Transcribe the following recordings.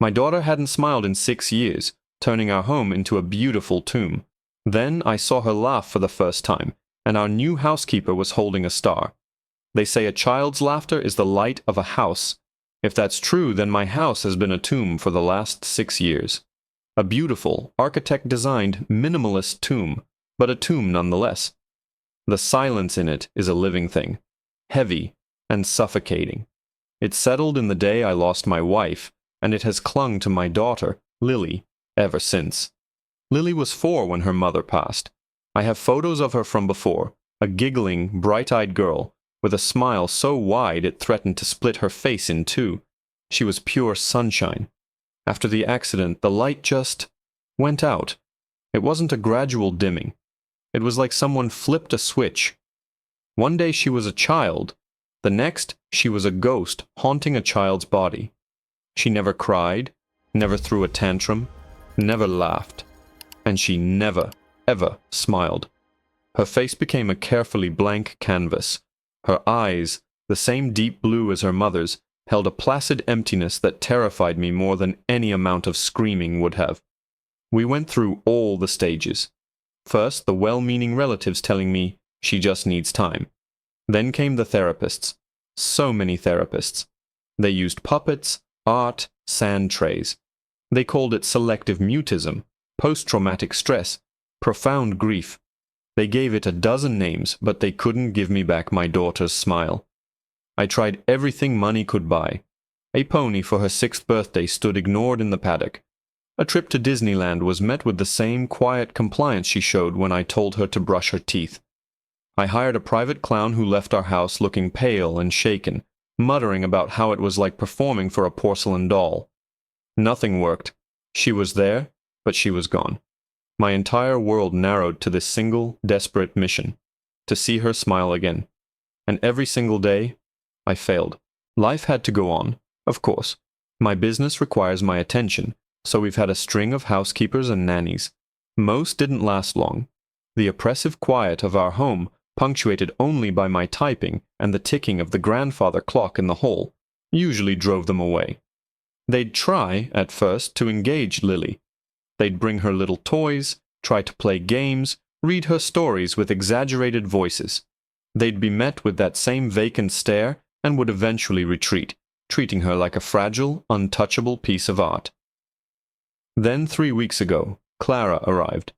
My daughter hadn't smiled in 6 years, turning our home into a beautiful tomb. Then I saw her laugh for the first time, and our new housekeeper was holding a star. They say a child's laughter is the light of a house. If that's true, then my house has been a tomb for the last 6 years. A beautiful, architect-designed, minimalist tomb, but a tomb nonetheless. The silence in it is a living thing, heavy and suffocating. It settled in the day I lost my wife, and it has clung to my daughter, Lily, ever since. Lily was 4 when her mother passed. I have photos of her from before, a giggling, bright-eyed girl, with a smile so wide it threatened to split her face in two. She was pure sunshine. After the accident, the light just went out. It wasn't a gradual dimming. It was like someone flipped a switch. One day she was a child. The next, she was a ghost haunting a child's body. She never cried, never threw a tantrum, never laughed. And she never, ever smiled. Her face became a carefully blank canvas. Her eyes, the same deep blue as her mother's, held a placid emptiness that terrified me more than any amount of screaming would have. We went through all the stages. First, the well-meaning relatives telling me, she just needs time. Then came the therapists. So many therapists. They used puppets, art, sand trays. They called it selective mutism, post-traumatic stress, profound grief. They gave it a dozen names, but they couldn't give me back my daughter's smile. I tried everything money could buy. A pony for her 6th birthday stood ignored in the paddock. A trip to Disneyland was met with the same quiet compliance she showed when I told her to brush her teeth. I hired a private clown who left our house looking pale and shaken, muttering about how it was like performing for a porcelain doll. Nothing worked. She was there, but she was gone. My entire world narrowed to this single, desperate mission, to see her smile again. And every single day, I failed. Life had to go on, of course. My business requires my attention, so we've had a string of housekeepers and nannies. Most didn't last long. The oppressive quiet of our home, punctuated only by my typing and the ticking of the grandfather clock in the hall, usually drove them away. They'd try, at first, to engage Lily. They'd bring her little toys, try to play games, read her stories with exaggerated voices. They'd be met with that same vacant stare and would eventually retreat, treating her like a fragile, untouchable piece of art. Then 3 weeks ago, Clara arrived.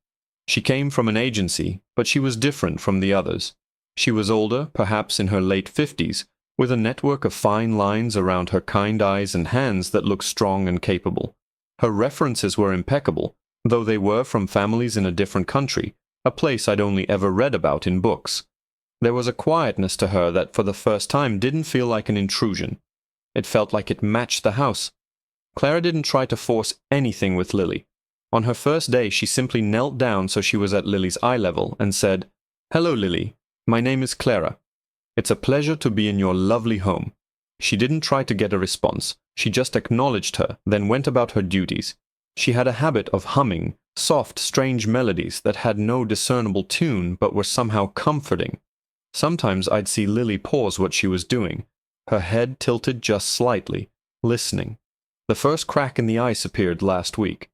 She came from an agency, but she was different from the others. She was older, perhaps in her late 50s, with a network of fine lines around her kind eyes and hands that looked strong and capable. Her references were impeccable, though they were from families in a different country, a place I'd only ever read about in books. There was a quietness to her that for the first time didn't feel like an intrusion. It felt like it matched the house. Clara didn't try to force anything with Lily. On her first day, she simply knelt down so she was at Lily's eye level and said, "Hello, Lily. My name is Clara. It's a pleasure to be in your lovely home." She didn't try to get a response. She just acknowledged her, then went about her duties. She had a habit of humming, soft, strange melodies that had no discernible tune but were somehow comforting. Sometimes I'd see Lily pause what she was doing, her head tilted just slightly, listening. The first crack in the ice appeared last week.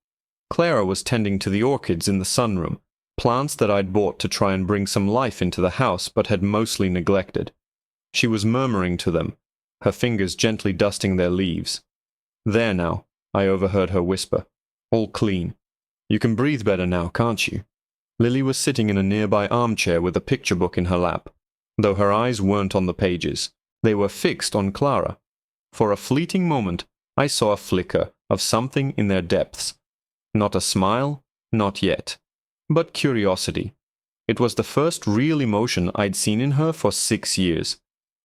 Clara was tending to the orchids in the sunroom, plants that I'd bought to try and bring some life into the house but had mostly neglected. She was murmuring to them, her fingers gently dusting their leaves. "There now," I overheard her whisper. "All clean. You can breathe better now, can't you?" Lily was sitting in a nearby armchair with a picture book in her lap. Though her eyes weren't on the pages, they were fixed on Clara. For a fleeting moment, I saw a flicker of something in their depths. Not a smile, not yet, but curiosity. It was the first real emotion I'd seen in her for 6 years.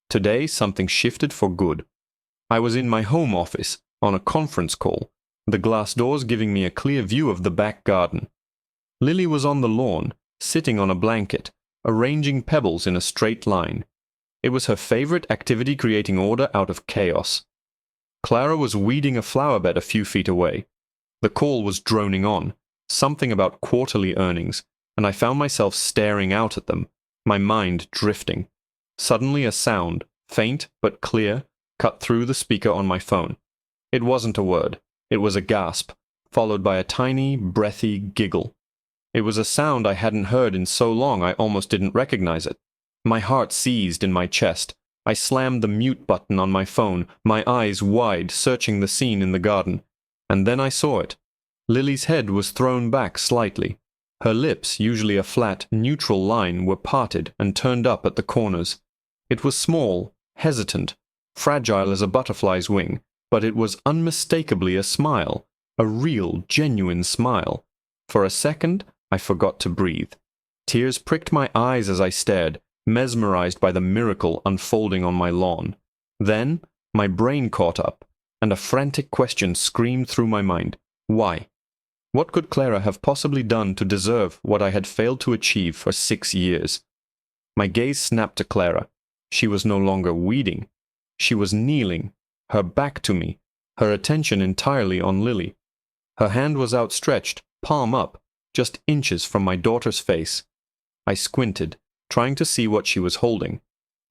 Today, something shifted for good. I was in my home office, on a conference call, the glass doors giving me a clear view of the back garden. Lily was on the lawn, sitting on a blanket, arranging pebbles in a straight line. It was her favorite activity, creating order out of chaos. Clara was weeding a flower bed a few feet away. The call was droning on, something about quarterly earnings, and I found myself staring out at them, my mind drifting. Suddenly a sound, faint but clear, cut through the speaker on my phone. It wasn't a word. It was a gasp, followed by a tiny, breathy giggle. It was a sound I hadn't heard in so long I almost didn't recognize it. My heart seized in my chest. I slammed the mute button on my phone, my eyes wide, searching the scene in the garden. And then I saw it. Lily's head was thrown back slightly. Her lips, usually a flat, neutral line, were parted and turned up at the corners. It was small, hesitant, fragile as a butterfly's wing, but it was unmistakably a smile, a real, genuine smile. For a second, I forgot to breathe. Tears pricked my eyes as I stared, mesmerized by the miracle unfolding on my lawn. Then, my brain caught up, and a frantic question screamed through my mind. Why? What could Clara have possibly done to deserve what I had failed to achieve for 6 years? My gaze snapped to Clara. She was no longer weeding. She was kneeling, her back to me, her attention entirely on Lily. Her hand was outstretched, palm up, just inches from my daughter's face. I squinted, trying to see what she was holding.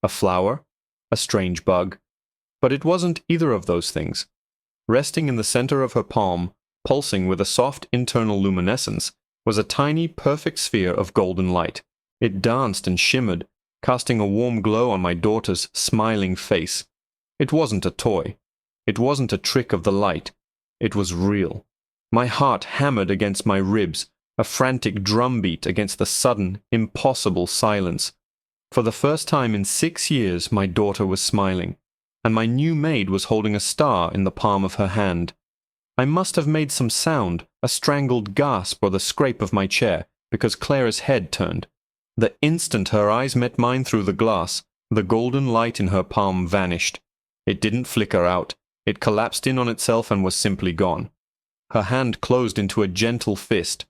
A flower? A strange bug? But it wasn't either of those things. Resting in the center of her palm, pulsing with a soft internal luminescence, was a tiny, perfect sphere of golden light. It danced and shimmered, casting a warm glow on my daughter's smiling face. It wasn't a toy. It wasn't a trick of the light. It was real. My heart hammered against my ribs, a frantic drumbeat against the sudden, impossible silence. For the first time in 6 years, my daughter was smiling, and my new maid was holding a star in the palm of her hand. I must have made some sound, a strangled gasp or the scrape of my chair, because Clara's head turned. The instant her eyes met mine through the glass, the golden light in her palm vanished. It didn't flicker out. It collapsed in on itself and was simply gone. Her hand closed into a gentle fist.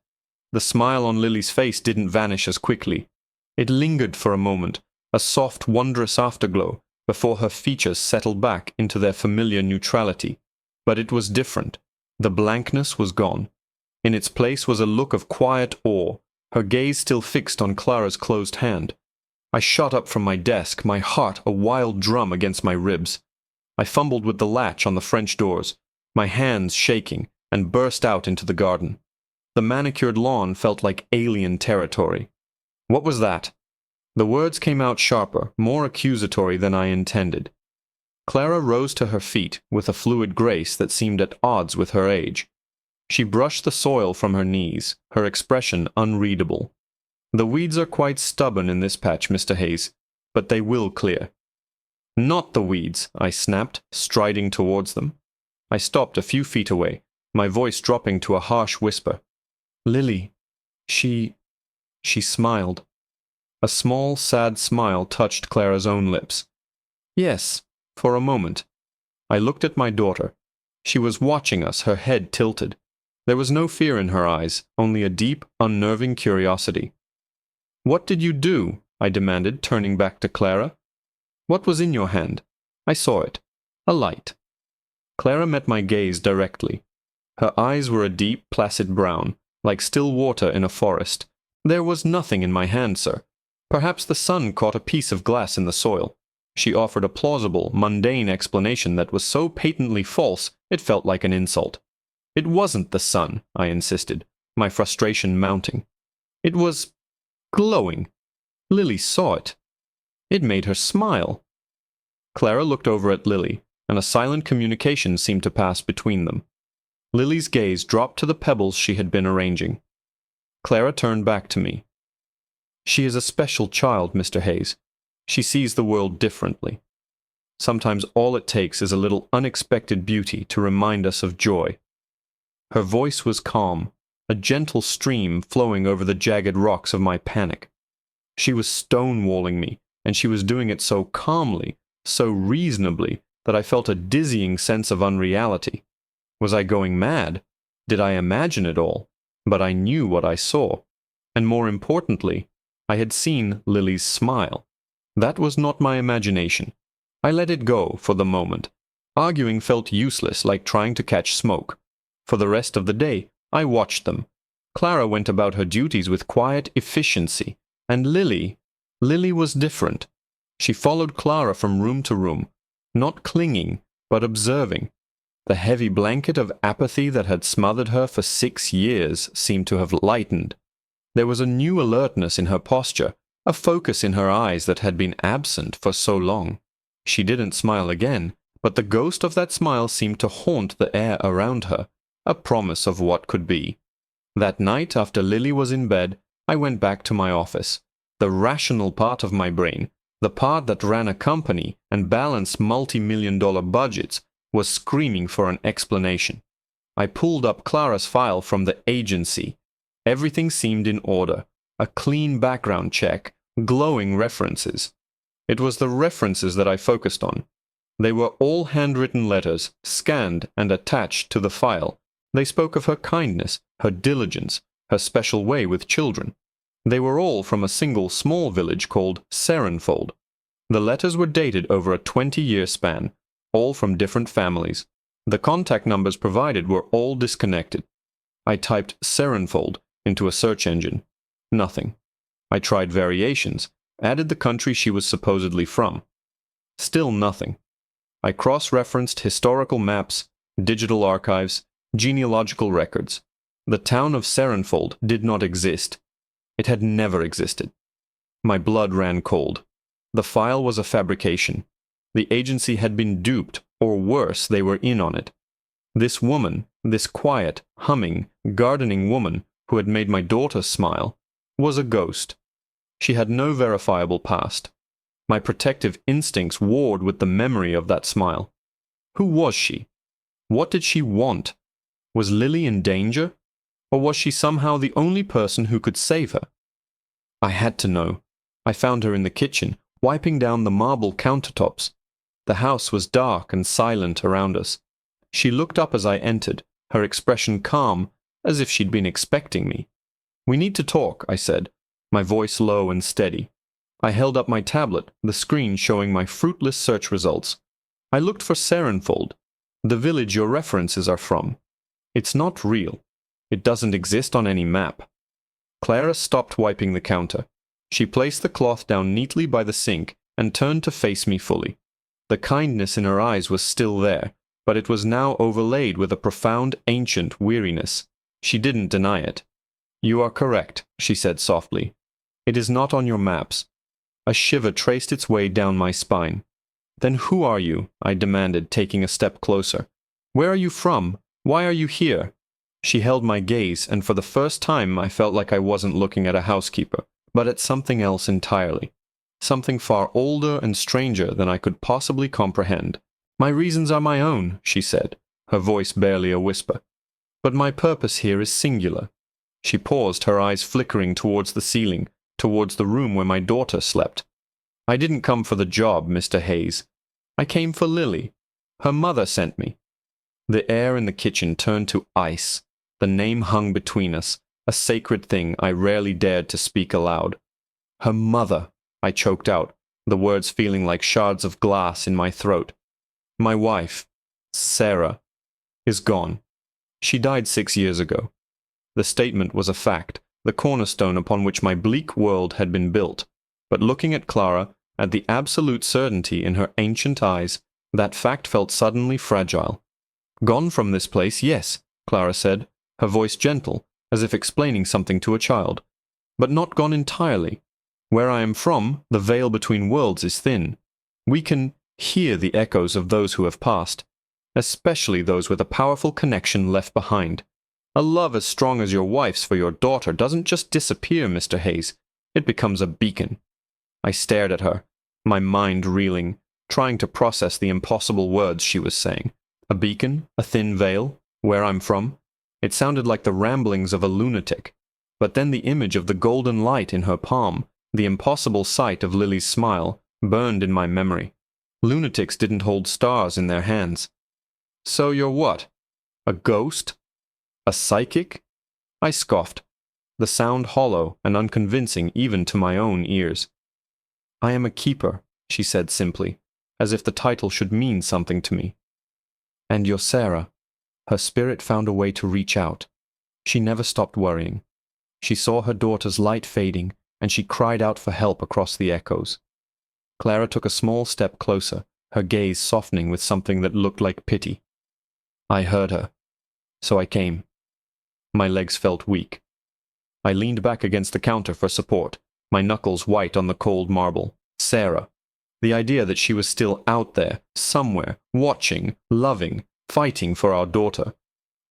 The smile on Lily's face didn't vanish as quickly. It lingered for a moment, a soft, wondrous afterglow, before her features settled back into their familiar neutrality. But it was different. The blankness was gone. In its place was a look of quiet awe, her gaze still fixed on Clara's closed hand. I shot up from my desk, my heart a wild drum against my ribs. I fumbled with the latch on the French doors, my hands shaking, and burst out into the garden. The manicured lawn felt like alien territory. What was that? The words came out sharper, more accusatory than I intended. Clara rose to her feet with a fluid grace that seemed at odds with her age. She brushed the soil from her knees, her expression unreadable. The weeds are quite stubborn in this patch, Mr. Hayes, but they will clear. Not the weeds, I snapped, striding towards them. I stopped a few feet away, my voice dropping to a harsh whisper. Lily, she smiled. A small, sad smile touched Clara's own lips. Yes, for a moment. I looked at my daughter. She was watching us, her head tilted. There was no fear in her eyes, only a deep, unnerving curiosity. What did you do? I demanded, turning back to Clara. What was in your hand? I saw it. A light. Clara met my gaze directly. Her eyes were a deep, placid brown, like still water in a forest. There was nothing in my hand, sir. Perhaps the sun caught a piece of glass in the soil. She offered a plausible, mundane explanation that was so patently false it felt like an insult. It wasn't the sun, I insisted, my frustration mounting. It was glowing. Lily saw it. It made her smile. Clara looked over at Lily, and a silent communication seemed to pass between them. Lily's gaze dropped to the pebbles she had been arranging. Clara turned back to me. She is a special child, Mr. Hayes. She sees the world differently. Sometimes all it takes is a little unexpected beauty to remind us of joy. Her voice was calm, a gentle stream flowing over the jagged rocks of my panic. She was stonewalling me, and she was doing it so calmly, so reasonably, that I felt a dizzying sense of unreality. Was I going mad? Did I imagine it all? But I knew what I saw. And more importantly, I had seen Lily's smile. That was not my imagination. I let it go for the moment. Arguing felt useless, like trying to catch smoke. For the rest of the day, I watched them. Clara went about her duties with quiet efficiency, and Lily was different. She followed Clara from room to room, not clinging, but observing. The heavy blanket of apathy that had smothered her for 6 years seemed to have lightened. There was a new alertness in her posture, a focus in her eyes that had been absent for so long. She didn't smile again, but the ghost of that smile seemed to haunt the air around her, a promise of what could be. That night, after Lily was in bed, I went back to my office. The rational part of my brain, the part that ran a company and balanced multi-million-dollar budgets, was screaming for an explanation. I pulled up Clara's file from the agency. Everything seemed in order. A clean background check, glowing references. It was the references that I focused on. They were all handwritten letters, scanned and attached to the file. They spoke of her kindness, her diligence, her special way with children. They were all from a single small village called Sarenfold. The letters were dated over a 20-year span, all from different families. The contact numbers provided were all disconnected. I typed Sarenfold into a search engine. Nothing. I tried variations, added the country she was supposedly from. Still nothing. I cross-referenced historical maps, digital archives, genealogical records. The town of Sarenfold did not exist. It had never existed. My blood ran cold. The file was a fabrication. The agency had been duped, or worse, they were in on it. This woman, this quiet, humming, gardening woman who had made my daughter smile, was a ghost. She had no verifiable past. My protective instincts warred with the memory of that smile. Who was she? What did she want? Was Lily in danger? Or was she somehow the only person who could save her? I had to know. I found her in the kitchen, wiping down the marble countertops. The house was dark and silent around us. She looked up as I entered, her expression calm, as if she'd been expecting me. "We need to talk," I said, my voice low and steady. I held up my tablet, the screen showing my fruitless search results. I looked for Sarenfold, the village your references are from. It's not real. It doesn't exist on any map. Clara stopped wiping the counter. She placed the cloth down neatly by the sink and turned to face me fully. The kindness in her eyes was still there, but it was now overlaid with a profound, ancient weariness. She didn't deny it. "You are correct," she said softly. "It is not on your maps." A shiver traced its way down my spine. "Then who are you?" I demanded, taking a step closer. "Where are you from? Why are you here?" She held my gaze, and for the first time I felt like I wasn't looking at a housekeeper, but at something else entirely. Something far older and stranger than I could possibly comprehend. "My reasons are my own," she said, her voice barely a whisper. "But my purpose here is singular." She paused, her eyes flickering towards the ceiling, towards the room where my daughter slept. "I didn't come for the job, Mr. Hayes. I came for Lily. Her mother sent me." The air in the kitchen turned to ice. The name hung between us, a sacred thing I rarely dared to speak aloud. "Her mother," I choked out, the words feeling like shards of glass in my throat. "My wife, Sarah, is gone. She died 6 years ago." The statement was a fact, the cornerstone upon which my bleak world had been built. But looking at Clara, at the absolute certainty in her ancient eyes, that fact felt suddenly fragile. "Gone from this place, yes," Clara said, her voice gentle, as if explaining something to a child. "But not gone entirely. Where I am from, the veil between worlds is thin. We can hear the echoes of those who have passed, especially those with a powerful connection left behind. A love as strong as your wife's for your daughter doesn't just disappear, Mr. Hayes. It becomes a beacon." I stared at her, my mind reeling, trying to process the impossible words she was saying. A beacon? A thin veil? Where I'm from? It sounded like the ramblings of a lunatic. But then the image of the golden light in her palm, the impossible sight of Lily's smile, burned in my memory. Lunatics didn't hold stars in their hands. "So you're what? A ghost? A psychic?" I scoffed, the sound hollow and unconvincing even to my own ears. "I am a keeper," she said simply, as if the title should mean something to me. "And you're Sarah." Her spirit found a way to reach out. She never stopped worrying. She saw her daughter's light fading, and she cried out for help across the echoes. Clara took a small step closer, her gaze softening with something that looked like pity. I heard her. So I came. My legs felt weak. I leaned back against the counter for support, my knuckles white on the cold marble. Sarah. The idea that she was still out there, somewhere, watching, loving, fighting for our daughter.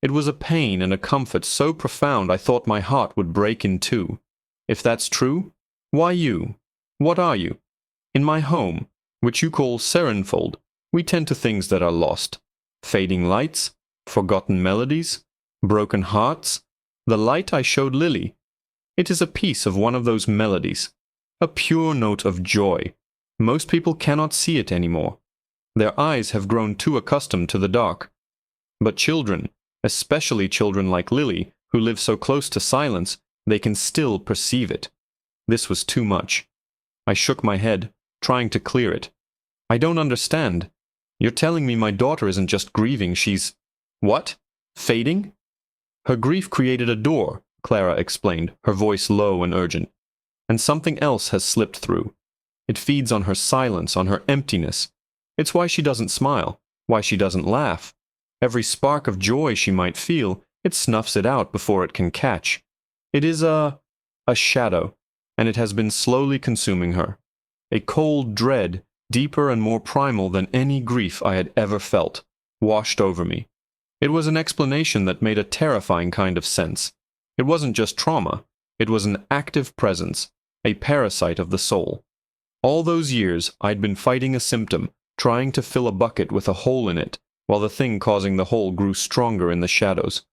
It was a pain and a comfort so profound I thought my heart would break in two. If that's true, why you? What are you? In my home, which you call Serenfold, we tend to things that are lost. Fading lights, forgotten melodies, broken hearts. The light I showed Lily. It is a piece of one of those melodies, a pure note of joy. Most people cannot see it anymore. Their eyes have grown too accustomed to the dark. But children, especially children like Lily, who live so close to silence, they can still perceive it. This was too much. I shook my head, trying to clear it. I don't understand. You're telling me my daughter isn't just grieving, she's... What? Fading? Her grief created a door, Clara explained, her voice low and urgent. And something else has slipped through. It feeds on her silence, on her emptiness. It's why she doesn't smile, why she doesn't laugh. Every spark of joy she might feel, it snuffs it out before it can catch. It is a shadow, and it has been slowly consuming her. A cold dread, deeper and more primal than any grief I had ever felt, washed over me. It was an explanation that made a terrifying kind of sense. It wasn't just trauma. It was an active presence, a parasite of the soul. All those years, I'd been fighting a symptom, trying to fill a bucket with a hole in it, while the thing causing the hole grew stronger in the shadows.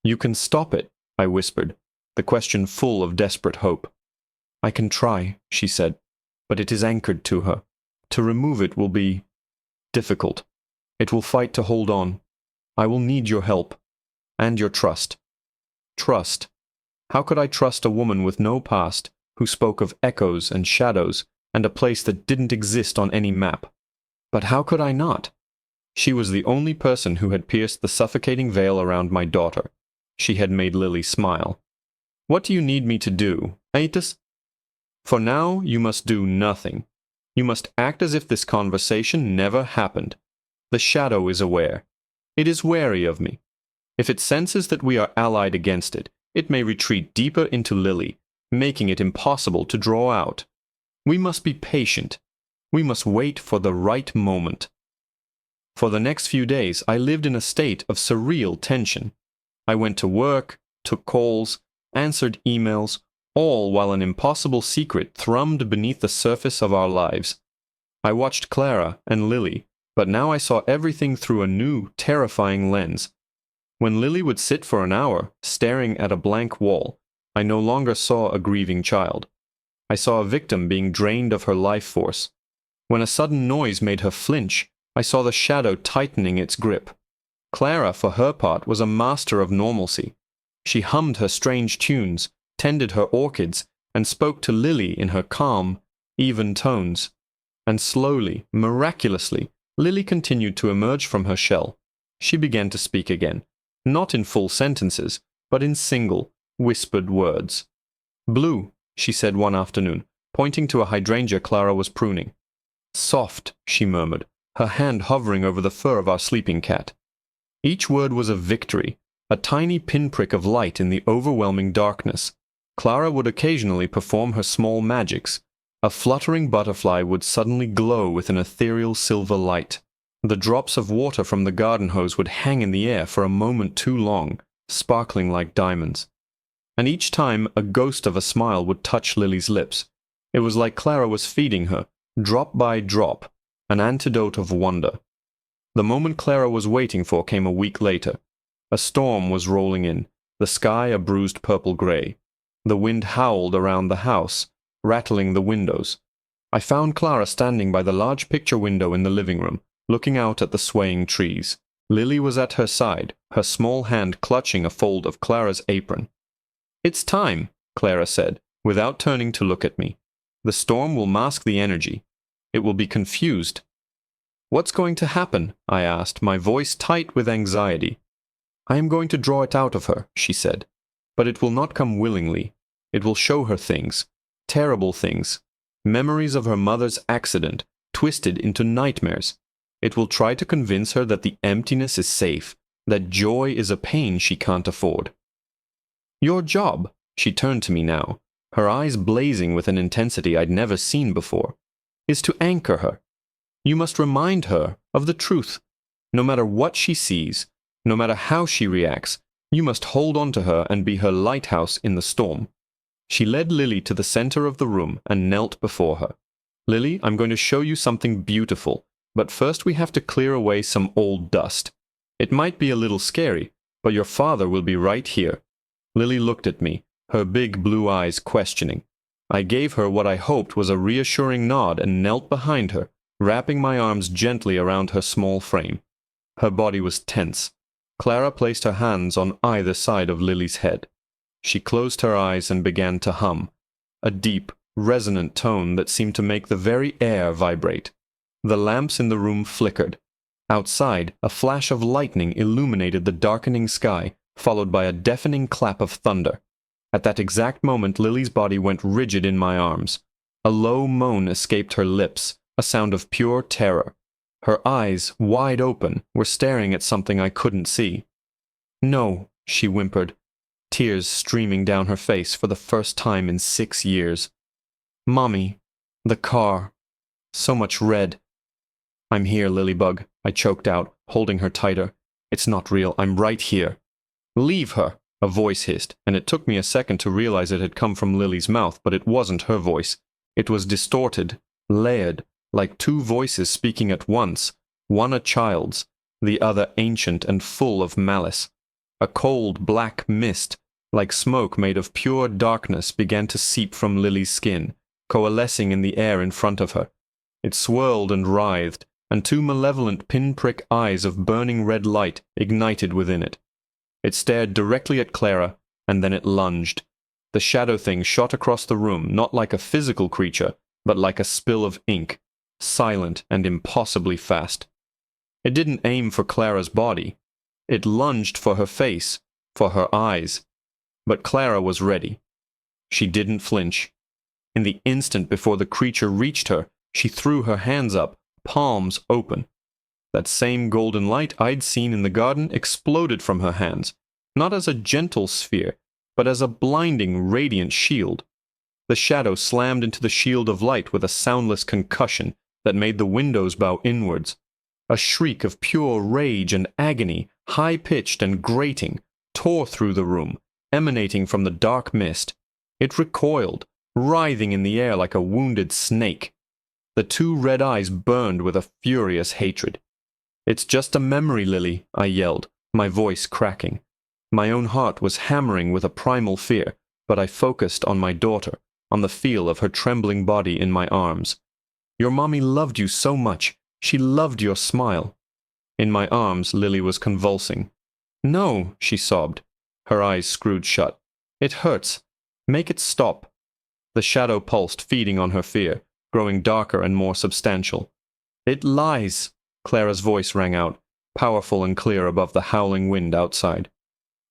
You can stop it, I whispered, the question full of desperate hope. I can try, she said, but it is anchored to her. To remove it will be difficult. It will fight to hold on. I will need your help, and your trust. Trust. How could I trust a woman with no past, who spoke of echoes and shadows, and a place that didn't exist on any map? But how could I not? She was the only person who had pierced the suffocating veil around my daughter. She had made Lily smile. What do you need me to do, Aetus? For now, you must do nothing. You must act as if this conversation never happened. The shadow is aware. It is wary of me. If it senses that we are allied against it, it may retreat deeper into Lily, making it impossible to draw out. We must be patient. We must wait for the right moment. For the next few days, I lived in a state of surreal tension. I went to work, took calls, answered emails, all while an impossible secret thrummed beneath the surface of our lives. I watched Clara and Lily, but now I saw everything through a new, terrifying lens. When Lily would sit for an hour, staring at a blank wall, I no longer saw a grieving child. I saw a victim being drained of her life force. When a sudden noise made her flinch, I saw the shadow tightening its grip. Clara, for her part, was a master of normalcy. She hummed her strange tunes, tended her orchids, and spoke to Lily in her calm, even tones. And slowly, miraculously, Lily continued to emerge from her shell. She began to speak again, not in full sentences, but in single, whispered words. "Blue," she said one afternoon, pointing to a hydrangea Clara was pruning. "Soft," she murmured, her hand hovering over the fur of our sleeping cat. Each word was a victory, a tiny pinprick of light in the overwhelming darkness. Clara would occasionally perform her small magics. A fluttering butterfly would suddenly glow with an ethereal silver light. The drops of water from the garden hose would hang in the air for a moment too long, sparkling like diamonds. And each time a ghost of a smile would touch Lily's lips. It was like Clara was feeding her, drop by drop, an antidote of wonder. The moment Clara was waiting for came a week later. A storm was rolling in, the sky a bruised purple-gray. The wind howled around the house, rattling the windows. I found Clara standing by the large picture window in the living room, looking out at the swaying trees. Lily was at her side, her small hand clutching a fold of Clara's apron. "It's time," Clara said, without turning to look at me. "The storm will mask the energy. It will be confused." "What's going to happen?" I asked, my voice tight with anxiety. "I am going to draw it out of her," she said. "But it will not come willingly. It will show her things, terrible things, memories of her mother's accident, twisted into nightmares. It will try to convince her that the emptiness is safe, that joy is a pain she can't afford. Your job, she turned to me now, her eyes blazing with an intensity I'd never seen before, is to anchor her. You must remind her of the truth. No matter what she sees, no matter how she reacts, you must hold on to her and be her lighthouse in the storm. She led Lily to the center of the room and knelt before her. Lily, I'm going to show you something beautiful, but first we have to clear away some old dust. It might be a little scary, but your father will be right here. Lily looked at me, her big blue eyes questioning. I gave her what I hoped was a reassuring nod and knelt behind her, wrapping my arms gently around her small frame. Her body was tense. Clara placed her hands on either side of Lily's head. She closed her eyes and began to hum, a deep, resonant tone that seemed to make the very air vibrate. The lamps in the room flickered. Outside, a flash of lightning illuminated the darkening sky, followed by a deafening clap of thunder. At that exact moment, Lily's body went rigid in my arms. A low moan escaped her lips, a sound of pure terror. Her eyes, wide open, were staring at something I couldn't see. "No," she whimpered, tears streaming down her face for the first time in 6 years. "Mommy, the car, so much red." "I'm here, Lilybug," I choked out, holding her tighter. "It's not real, I'm right here." "Leave her," a voice hissed, and it took me a second to realize it had come from Lily's mouth, but it wasn't her voice. It was distorted, layered, like two voices speaking at once, one a child's, the other ancient and full of malice. A cold black mist, like smoke made of pure darkness, began to seep from Lily's skin, coalescing in the air in front of her. It swirled and writhed, and two malevolent pinprick eyes of burning red light ignited within it. It stared directly at Clara, and then it lunged. The shadow thing shot across the room, not like a physical creature, but like a spill of ink, silent and impossibly fast. It didn't aim for Clara's body. It lunged for her face, for her eyes. But Clara was ready. She didn't flinch. In the instant before the creature reached her, she threw her hands up, palms open. That same golden light I'd seen in the garden exploded from her hands, not as a gentle sphere, but as a blinding, radiant shield. The shadow slammed into the shield of light with a soundless concussion that made the windows bow inwards. A shriek of pure rage and agony, high-pitched and grating, tore through the room, emanating from the dark mist. It recoiled, writhing in the air like a wounded snake. The two red eyes burned with a furious hatred. "It's just a memory, Lily," I yelled, my voice cracking. My own heart was hammering with a primal fear, but I focused on my daughter, on the feel of her trembling body in my arms. "Your mommy loved you so much. She loved your smile." In my arms, Lily was convulsing. "No," she sobbed, her eyes screwed shut. "It hurts. Make it stop." The shadow pulsed, feeding on her fear, growing darker and more substantial. "It lies," Clara's voice rang out, powerful and clear above the howling wind outside.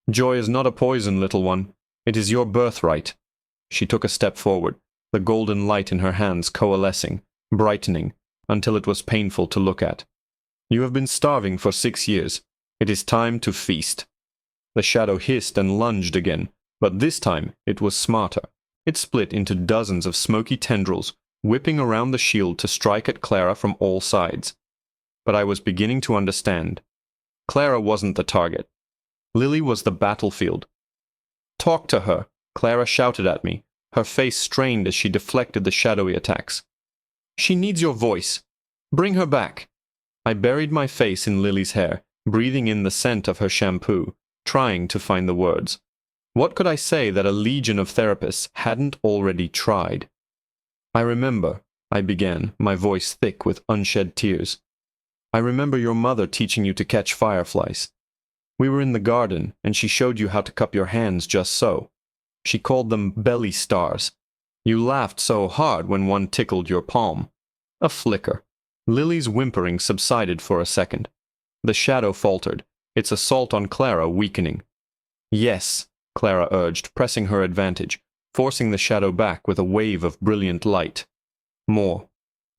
"Joy is not a poison, little one. It is your birthright." She took a step forward, the golden light in her hands coalescing, brightening, until it was painful to look at. "You have been starving for 6 years. It is time to feast." The shadow hissed and lunged again, but this time it was smarter. It split into dozens of smoky tendrils, whipping around the shield to strike at Clara from all sides. But I was beginning to understand. Clara wasn't the target. Lily was the battlefield. "Talk to her," Clara shouted at me, her face strained as she deflected the shadowy attacks. "She needs your voice. Bring her back." I buried my face in Lily's hair, breathing in the scent of her shampoo, trying to find the words. What could I say that a legion of therapists hadn't already tried? "I remember," I began, my voice thick with unshed tears. "I remember your mother teaching you to catch fireflies. We were in the garden, and she showed you how to cup your hands just so. She called them belly stars. You laughed so hard when one tickled your palm." A flicker. Lily's whimpering subsided for a second. The shadow faltered, its assault on Clara weakening. "Yes," Clara urged, pressing her advantage, forcing the shadow back with a wave of brilliant light. "More."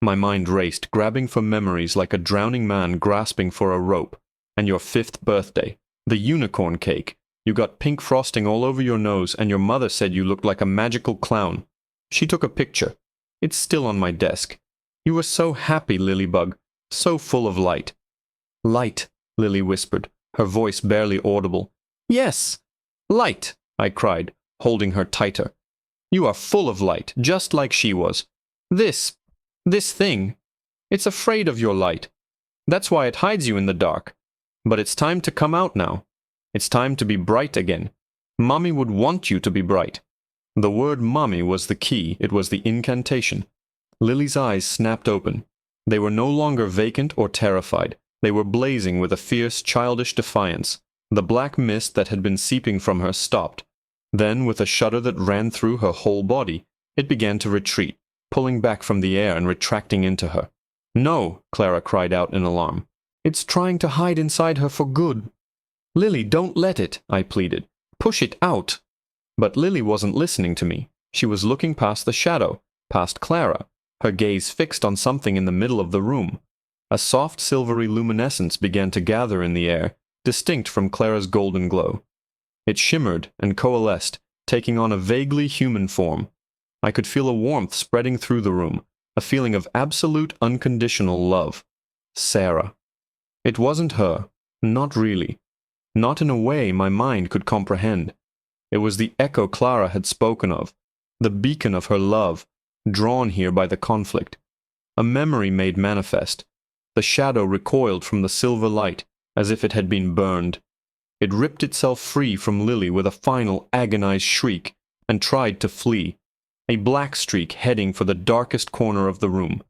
My mind raced, grabbing for memories like a drowning man grasping for a rope. And your 5th birthday. The unicorn cake. You got pink frosting all over your nose, and your mother said you looked like a magical clown. She took a picture. It's still on my desk. You were so happy, Lilybug. So full of light. Light, Lily whispered, her voice barely audible. Yes, light, I cried, holding her tighter. You are full of light, just like she was. This thing, it's afraid of your light. That's why it hides you in the dark. But it's time to come out now. It's time to be bright again. Mommy would want you to be bright. The word mommy was the key, it was the incantation. Lily's eyes snapped open. They were no longer vacant or terrified. They were blazing with a fierce, childish defiance. The black mist that had been seeping from her stopped. Then, with a shudder that ran through her whole body, it began to retreat, pulling back from the air and retracting into her. No, Clara cried out in alarm. It's trying to hide inside her for good. Lily, don't let it, I pleaded. Push it out. But Lily wasn't listening to me. She was looking past the shadow, past Clara, her gaze fixed on something in the middle of the room. A soft silvery luminescence began to gather in the air, distinct from Clara's golden glow. It shimmered and coalesced, taking on a vaguely human form. I could feel a warmth spreading through the room, a feeling of absolute unconditional love. Sarah. It wasn't her, not really. Not in a way my mind could comprehend. It was the echo Clara had spoken of, the beacon of her love, drawn here by the conflict. A memory made manifest. The shadow recoiled from the silver light, as if it had been burned. It ripped itself free from Lily with a final agonized shriek, and tried to flee, a black streak heading for the darkest corner of the room.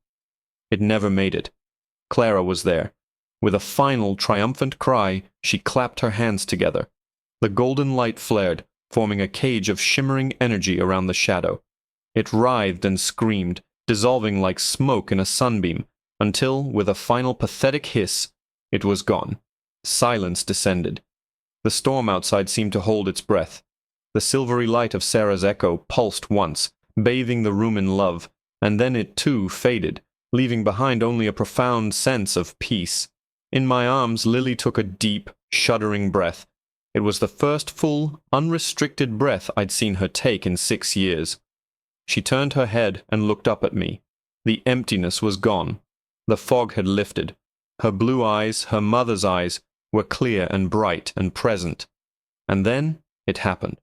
It never made it. Clara was there. With a final triumphant cry, she clapped her hands together. The golden light flared, forming a cage of shimmering energy around the shadow. It writhed and screamed, dissolving like smoke in a sunbeam, until, with a final pathetic hiss, it was gone. Silence descended. The storm outside seemed to hold its breath. The silvery light of Sarah's echo pulsed once, bathing the room in love, and then it too faded, leaving behind only a profound sense of peace. In my arms, Lily took a deep, shuddering breath. It was the first full, unrestricted breath I'd seen her take in 6 years. She turned her head and looked up at me. The emptiness was gone. The fog had lifted. Her blue eyes, her mother's eyes, were clear and bright and present. And then it happened.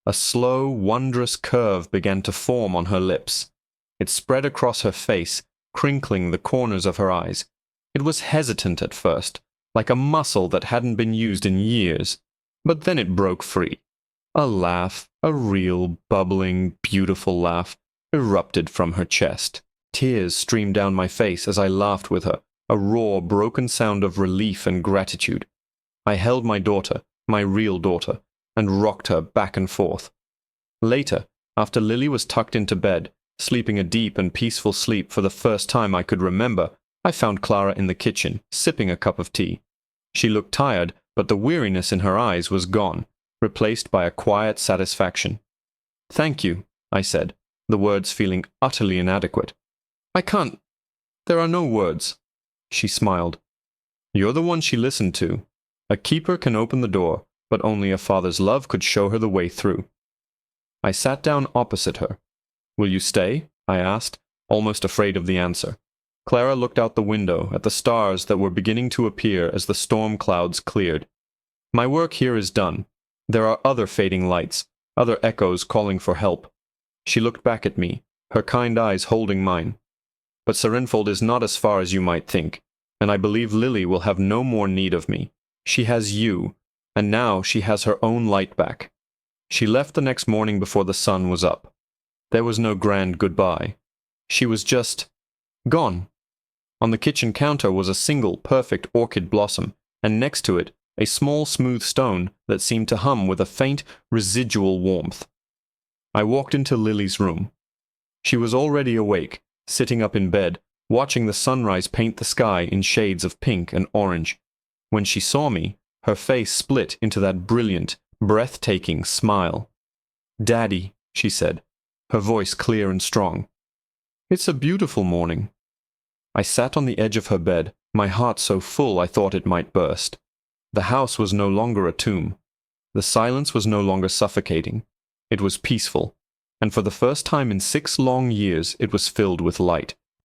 A slow, wondrous curve began to form on her lips. It spread across her face, crinkling the corners of her eyes. It was hesitant at first, like a muscle that hadn't been used in years. But then it broke free. A laugh, a real, bubbling, beautiful laugh, erupted from her chest. Tears streamed down my face as I laughed with her, a raw, broken sound of relief and gratitude. I held my daughter, my real daughter, and rocked her back and forth. Later, after Lily was tucked into bed, sleeping a deep and peaceful sleep for the first time I could remember, I found Clara in the kitchen, sipping a cup of tea. She looked tired, but the weariness in her eyes was gone, replaced by a quiet satisfaction. "Thank you," I said, the words feeling utterly inadequate. "I can't. There are no words." She smiled. "You're the one she listened to. A keeper can open the door, but only a father's love could show her the way through." I sat down opposite her. "Will you stay?" I asked, almost afraid of the answer. Clara looked out the window at the stars that were beginning to appear as the storm clouds cleared. "My work here is done. There are other fading lights, other echoes calling for help." She looked back at me, her kind eyes holding mine. "But Serinfold is not as far as you might think, and I believe Lily will have no more need of me. She has you, and now she has her own light back." She left the next morning before the sun was up. There was no grand goodbye. She was just gone. On the kitchen counter was a single perfect orchid blossom, and next to it a small smooth stone that seemed to hum with a faint residual warmth. I walked into Lily's room. She was already awake, sitting up in bed, watching the sunrise paint the sky in shades of pink and orange. When she saw me, her face split into that brilliant, breathtaking smile. "Daddy," she said, her voice clear and strong. "It's a beautiful morning." I sat on the edge of her bed, my heart so full I thought it might burst. The house was no longer a tomb. The silence was no longer suffocating. It was peaceful, and for the first time in 6 long years it was filled with light.